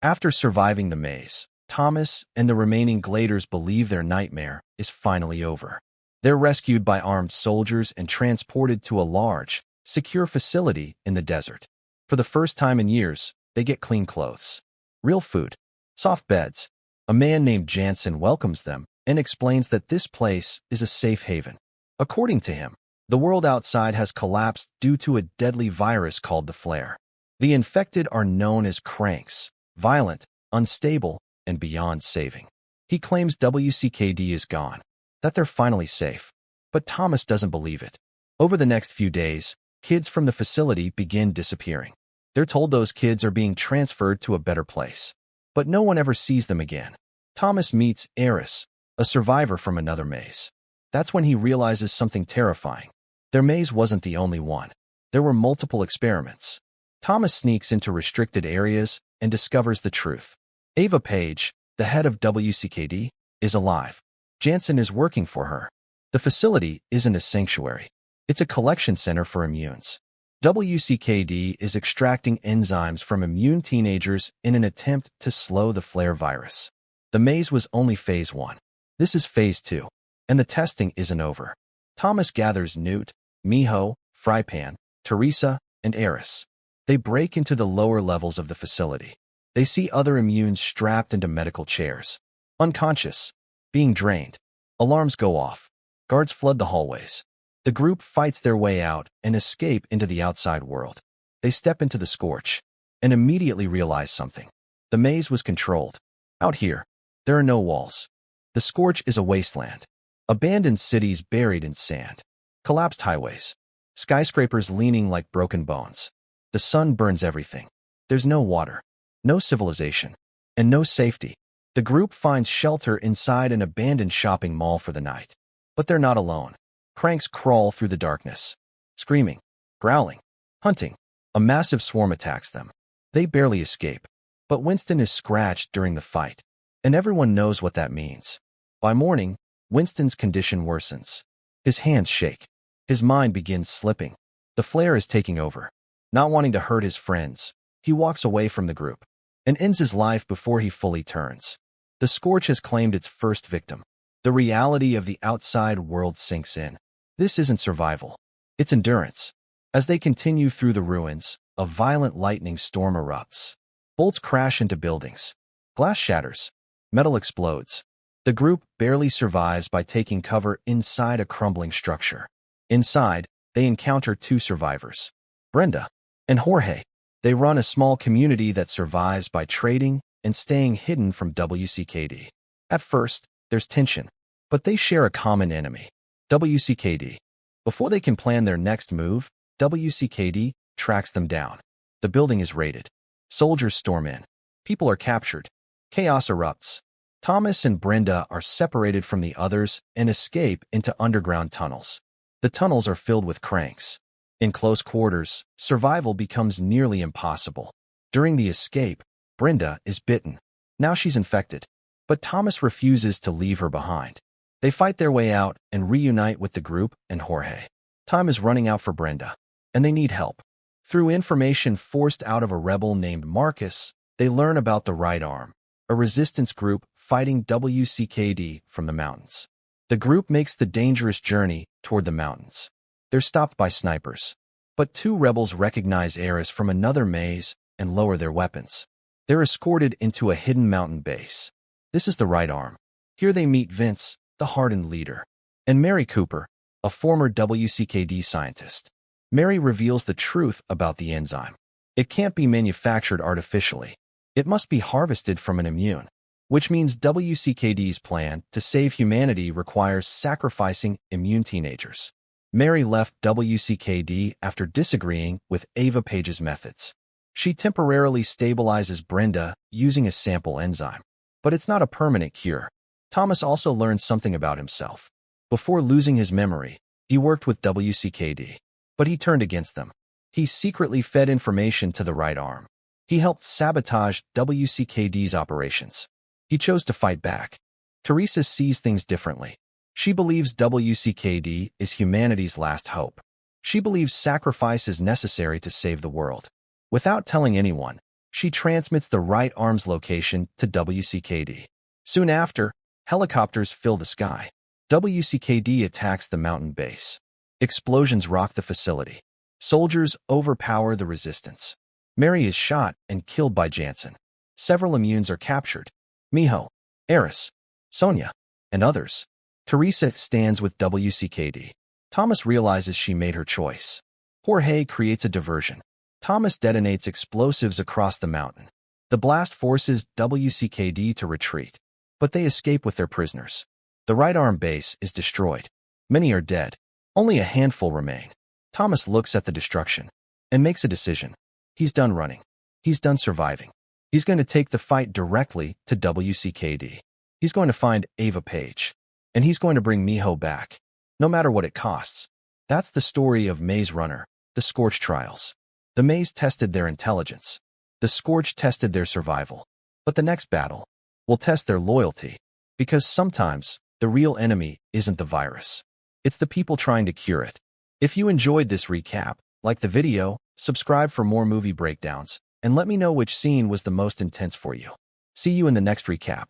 After surviving the maze, Thomas and the remaining Gladers believe their nightmare is finally over. They're rescued by armed soldiers and transported to a large, secure facility in the desert. For the first time in years, they get clean clothes, real food, soft beds. A man named Jansen welcomes them and explains that this place is a safe haven. According to him, the world outside has collapsed due to a deadly virus called the flare. The infected are known as cranks, violent, unstable, and beyond saving. He claims WCKD is gone, that they're finally safe. But Thomas doesn't believe it. Over the next few days, kids from the facility begin disappearing. They're told those kids are being transferred to a better place. But no one ever sees them again. Thomas meets Eris, a survivor from another maze. That's when he realizes something terrifying. Their maze wasn't the only one. There were multiple experiments. Thomas sneaks into restricted areas and discovers the truth. Ava Page, the head of WCKD, is alive. Jansen is working for her. The facility isn't a sanctuary. It's a collection center for immunes. WCKD is extracting enzymes from immune teenagers in an attempt to slow the flare virus. The maze was only phase 1. This is phase 2, and the testing isn't over. Thomas gathers Newt, Miho, Frypan, Teresa, and Eris. They break into the lower levels of the facility. They see other immunes strapped into medical chairs, unconscious, being drained. Alarms go off. Guards flood the hallways. The group fights their way out and escape into the outside world. They step into the Scorch and immediately realize something. The maze was controlled. Out here, there are no walls. The Scorch is a wasteland. Abandoned cities buried in sand. Collapsed highways. Skyscrapers leaning like broken bones. The sun burns everything. There's no water, no civilization, and no safety. The group finds shelter inside an abandoned shopping mall for the night. But they're not alone. Cranks crawl through the darkness, screaming, growling, hunting. A massive swarm attacks them. They barely escape. But Winston is scratched during the fight, and everyone knows what that means. By morning, Winston's condition worsens. His hands shake. His mind begins slipping. The flare is taking over. Not wanting to hurt his friends, he walks away from the group and ends his life before he fully turns. The Scorch has claimed its first victim. The reality of the outside world sinks in. This isn't survival. It's endurance. As they continue through the ruins, a violent lightning storm erupts. Bolts crash into buildings. Glass shatters. Metal explodes. The group barely survives by taking cover inside a crumbling structure. Inside, they encounter 2 survivors, Brenda and Jorge. They run a small community that survives by trading and staying hidden from WCKD. At first, there's tension, but they share a common enemy, WCKD. Before they can plan their next move, WCKD tracks them down. The building is raided. Soldiers storm in. People are captured. Chaos erupts. Thomas and Brenda are separated from the others and escape into underground tunnels. The tunnels are filled with cranks. In close quarters, survival becomes nearly impossible. During the escape, Brenda is bitten. Now she's infected. But Thomas refuses to leave her behind. They fight their way out and reunite with the group and Jorge. Time is running out for Brenda, and they need help. Through information forced out of a rebel named Marcus, they learn about the Right Arm, a resistance group fighting WCKD from the mountains. The group makes the dangerous journey toward the mountains. They're stopped by snipers. But 2 rebels recognize Eris from another maze and lower their weapons. They're escorted into a hidden mountain base. This is the Right Arm. Here they meet Vince, the hardened leader, and Mary Cooper, a former WCKD scientist. Mary reveals the truth about the enzyme. It can't be manufactured artificially. It must be harvested from an immune, which means WCKD's plan to save humanity requires sacrificing immune teenagers. Mary left WCKD after disagreeing with Ava Page's methods. She temporarily stabilizes Brenda using a sample enzyme. But it's not a permanent cure. Thomas also learns something about himself. Before losing his memory, he worked with WCKD, but he turned against them. He secretly fed information to the Right Arm. He helped sabotage WCKD's operations. He chose to fight back. Teresa sees things differently. She believes WCKD is humanity's last hope. She believes sacrifice is necessary to save the world. Without telling anyone, She transmits the right arm's location to WCKD. Soon after, helicopters fill the sky. WCKD attacks the mountain base. Explosions rock the facility. Soldiers overpower the resistance. Mary is shot and killed by Jansen. Several immunes are captured. Miho, Eris, Sonia, and others. Teresa stands with WCKD. Thomas realizes she made her choice. Jorge creates a diversion. Thomas detonates explosives across the mountain. The blast forces WCKD to retreat, but they escape with their prisoners. The right arm base is destroyed. Many are dead. Only a handful remain. Thomas looks at the destruction and makes a decision. He's done running. He's done surviving. He's going to take the fight directly to WCKD. He's going to find Ava Page, and he's going to bring Miho back, no matter what it costs. That's the story of Maze Runner, the Scorch Trials. The Maze tested their intelligence. The Scorch tested their survival. But the next battle will test their loyalty, because sometimes the real enemy isn't the virus. It's the people trying to cure it. If you enjoyed this recap, like the video, subscribe for more movie breakdowns, and let me know which scene was the most intense for you. See you in the next recap.